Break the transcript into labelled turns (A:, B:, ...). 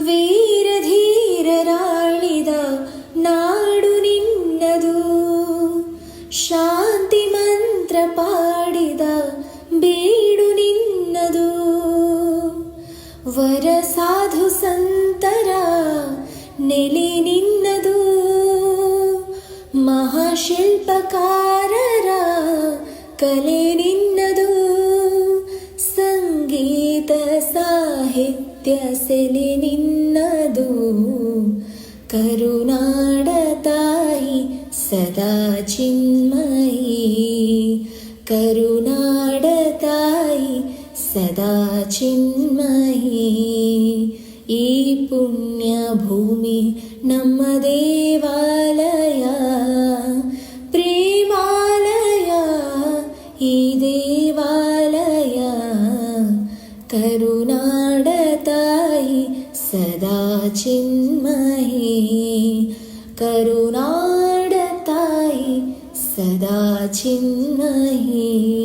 A: ವೀರಧೀರರಾಳಿದ ನಾಡು ನಿನ್ನದು, ಶಾಂತಿ ಮಂತ್ರ ಪಾಡಿದ ಬೀಡು ನಿನ್ನದು. ವರ ಸಾಧು ಸಂತರ ನೆಲೆ ನಿನ್ನದು, ಮಹಾಶಿಲ್ಪಕಾರರ ಕಲೆ ನಿನ್ನದು. ಸಂಗೀತ ಸಾಹಿತ್ಯ ಸೆಲೆ ನಿನ್ನದು, ಕರುನಾಡ ತಾಯಿ ಸದಾ ಚಿನ್ಮಯಿ. ಕರುನಾಡ ತಾಯಿ ಸದಾ ಚಿನ್ಮಯಿ. ಈ ಪುಣ್ಯ ಭೂಮಿ ನಮ್ಮ ದೇವಾಲಯ, ಪ್ರೇಮಾಲಯ ಈ ದೇವಾಲಯ. ಕರುನಾಡ ತಾಯಿ ಸದಾ ಚಿನ್ಮಯಿ. ಕರುನಾಡ ತಾಯಿ ಸದಾ ಚಿನ್ಮಯಿ.